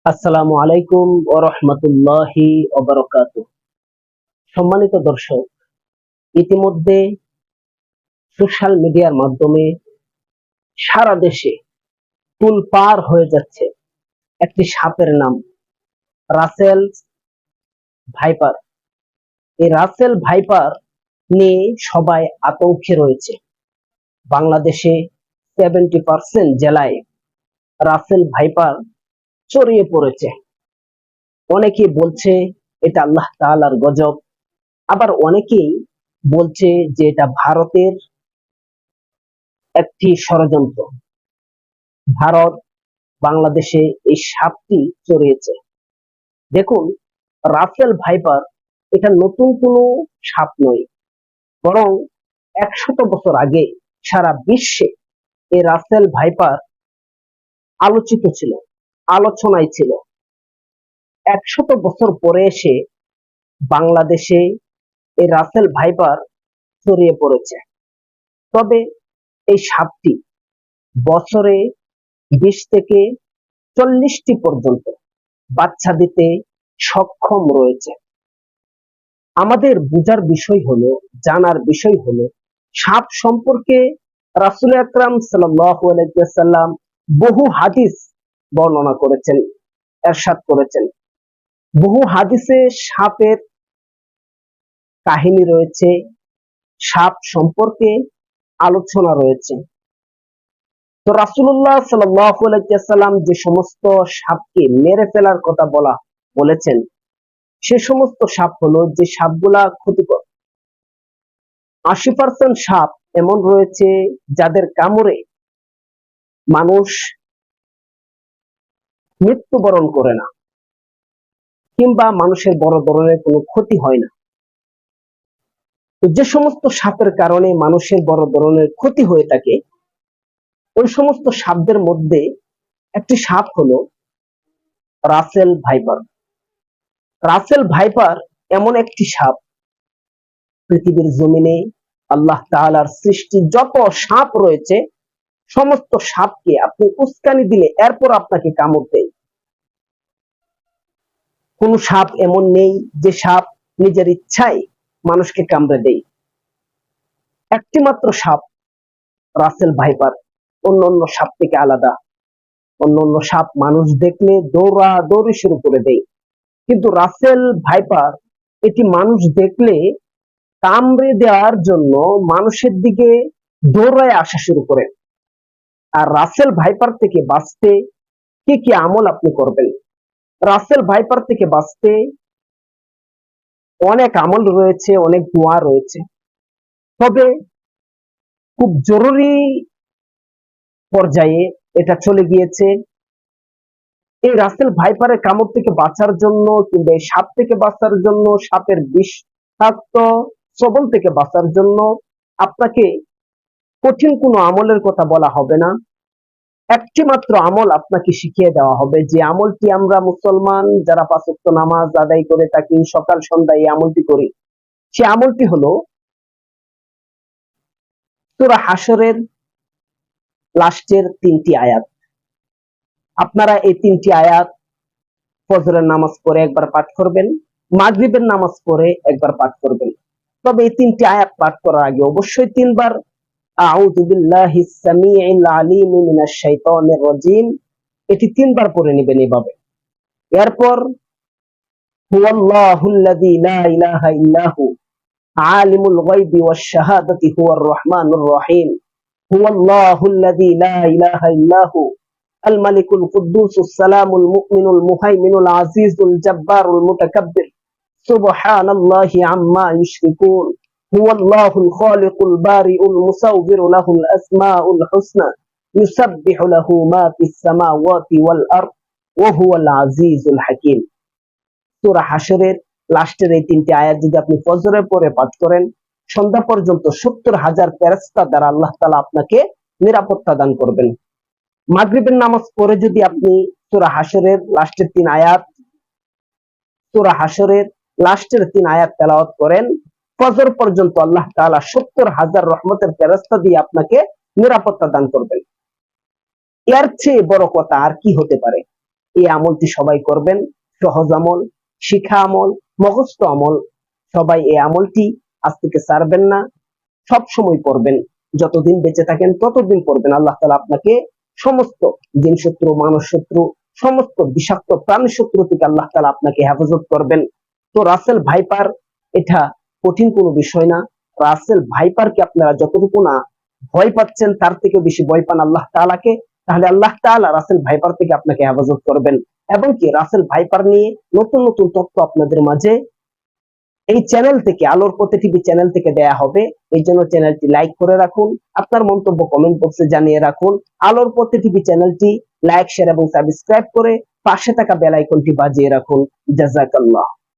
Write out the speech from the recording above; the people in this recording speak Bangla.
আসসালামু আলাইকুম ওয়া রাহমাতুল্লাহি ওয়া বারাকাতুহু। সম্মানিত দর্শক, ইতিমধ্যে সোশ্যাল মিডিয়ার মাধ্যমে সারা দেশে তোলপাড় হয়ে যাচ্ছে একটি সাপের নাম রাসেল ভাইপার। এই রাসেল ভাইপার নিয়ে সবাই আতঙ্কে রয়েছে। বাংলাদেশে 70% জেলায় রাসেল ভাইপার ছড়িয়ে পড়েছে। অনেকে বলছে এটা আল্লাহ তাআলার গজব, আবার অনেকেই বলছে যে এটা ভারতের একটি ষড়যন্ত্র। ভারত বাংলাদেশে এই সাপটি চড়িয়েছে। দেখুন, রাসেল ভাইপার এটা নতুন কোনো সাপ নয়, বরং 100 বছর আগে সারা বিশ্বে এই রাসেল ভাইপার আলোচিত ছিল, আলোচনায় ছিল। 100 বছর পরে এসে বাংলাদেশে এই রাসেল ভাইপার ছড়িয়ে পড়েছে। তবে এই সাপটি বছরে 20 থেকে 40টি পর্যন্ত বাচ্চা দিতে সক্ষম রয়েছে। আমাদের বুঝার বিষয় হলো, জানার বিষয় হলো, সাপ সম্পর্কে রাসূল আকরাম সাল্লাল্লাহু আলাইহি ওয়াসাল্লাম বহু হাদিস বর্ণনা করেছেন, ইরশাদ করেছেন। বহু হাদিসে সাপের কাহিনী রয়েছে, সাপ সম্পর্কে আলোচনা রয়েছে। তো রাসূলুল্লাহ সাল্লাল্লাহু আলাইহি ওয়াসাল্লাম যে সমস্ত সাপকে মেরে ফেলার কথা বলেছেন, সে সমস্ত সাপ হলো যে সাপগুলা ক্ষতিকর। 80% সাপ এমন রয়েছে যাদের কামড়ে মানুষ মৃত্যুবরণ করে না, কিংবা মানুষের বড় ধরনের কোনো ক্ষতি হয় না। তো যে সমস্ত সাপের কারণে মানুষের বড় ধরনের ক্ষতি হয়ে থাকে, ওই সমস্ত সাপদের মধ্যে একটি সাপ হলো রাসেল ভাইপার। রাসেল ভাইপার এমন একটি সাপ, পৃথিবীর জমিনে আল্লাহ তাআলার সৃষ্টি যত সাপ রয়েছে সমস্ত সাপকে আপনি উস্কানি দিলে এরপর আপনাকে কামড় দেয়। কোন সাপ এমন নেই যে সাপ নিজের ইচ্ছায় মানুষকে কামড়ে দেয়। একটি মাত্র সাপ রাসেল ভাইপার অন্য সাপ থেকে আলাদা। অন্য সাপ মানুষ দেখলে দৌড়াদৌড়ি শুরু করে দেয়, কিন্তু রাসেল ভাইপার এটি মানুষ দেখলে কামড়ে দেওয়ার জন্য মানুষের দিকে দৌড়ায় আসা শুরু করে। আর রাসেল ভাইপার থেকে বাঁচতে কি কি আমল আপনি করবেন? রাসেল ভাইপার থেকে বাঁচতে অনেক আমল রয়েছে, অনেক দোয়া রয়েছে। তবে খুব জরুরি পর্যায়ে এটা চলে গিয়েছে। এই রাসেল ভাইপারের কামড় থেকে বাঁচার জন্য, কিংবা এই সাপ থেকে বাঁচার জন্য, সাপের বিষাক্ত ছোবল থেকে বাঁচার জন্য আপনাকে কঠিন কোনো আমলের কথা বলা হবে না। একটি মাত্র আমল আপনাকে শিখিয়ে দেওয়া হবে, যে আমলটি আমরা মুসলমান যারা 5 ওয়াক্ত নামাজ আদায় করে থাকি, সকাল সন্ধ্যা এই আমলটি করি। সে আমলটি হলো সূরা হাশরের লাস্টের 3টি আয়াত। আপনারা এই 3টি আয়াত ফজরের নামাজ পড়ে একবার পাঠ করবেন, মাগরিবের নামাজ পড়ে একবার পাঠ করবেন। তবে এই 3টি আয়াত পাঠ করার আগে অবশ্যই 3বার আউযু বিল্লাহিস সামিউল আলিম মিনাশ শাইতানির রাজিম এটি 3বার পড়ে নেবেন এইভাবে। এরপর হুয়াল্লাহুল্লাযী লা ইলাহা ইল্লাহু আলিমুল গায়বি ওয়াশ শাহাদাতি হুয়ার রহমানুর রহিম। হুয়াল্লাহুল্লাযী লা ইলাহা ইল্লাহু আল মালিকুল কুদ্দুসুস সালামুল মুমিনুল মুহাইমিনুল আজিজুল জাব্বারুল মুতাকাব্বির সুবহানাল্লাহি আম্মা ইউশরিকুন। হুয়াল্লাহুল খালিকুল বারিউল মুসাউবিরু লাহুল আসমাউল হুসনা ইউসাব্বিহু লাহু মা ফিস সামাওয়াতি ওয়াল আরদ ওয়া হুয়াল আজিজুল হাকীম। সূরা হাশরের লাস্টের এই 3টি আয়াত যদি আপনি ফজরের পরে পাঠ করেন, সন্ধ্যা পর্যন্ত 70,000 ফেরেশতা দ্বারা আল্লাহ তাআলা আপনাকে নিরাপত্তা দান করবেন। মাগরিবের নামাজ পড়ে যদি আপনি সূরা হাশরের লাস্টের 3 আয়াত তেলাওয়াত করেন, ফজর পর্যন্ত আল্লাহ তাআলা 70,000 রহমতের ফেরেশতা দিয়ে আপনাকে নিরাপত্তা দান করবেন। এর চেয়ে বড় কথা আর কি হতে পারে? এই আমলটি সবাই করবেন। সহজ আমল, শিখা আমল, মুখস্থ আমল। সবাই এই আমলটি আজ থেকে ছাড়বেন না, সব সময় পড়বেন। যতদিন বেঁচে থাকেন ততদিন পড়বেন। আল্লাহ তাআলা আপনাকে সমস্ত জিন শত্রু, মানব শত্রু, সমস্ত বিষাক্ত প্রাণী শত্রু থেকে আল্লাহ তাআলা আপনাকে হেফাজত করবেন। তো রাসেল ভাইপার এটা কঠিন কোনো বিষয় না। রাসেল ভাইপারকে আপনারা যতটুকু না ভয় পাচ্ছেন তার থেকে বেশি ভয় পান আল্লাহ তাআলাকে, তাহলে আল্লাহ তাআলা রাসেল ভাইপার থেকে আপনাকে হেফাজত করবেন। এবং কি রাসেল ভাইপার নিয়ে নতুন নতুন তথ্য আপনাদের মাঝে এই চ্যানেল থেকে, আলোর পথে টিভি চ্যানেল থেকে দেয়া হবে। এই জন্য চ্যানেলটি লাইক করে রাখুন, আপনার মন্তব্য কমেন্ট বক্সে জানিয়ে রাখুন। আলোর পথে টিভি চ্যানেলটি লাইক, শেয়ার এবং সাবস্ক্রাইব করে পাশে থাকা বেল আইকনটি বাজিয়ে রাখুন। জাযাকাল্লাহ।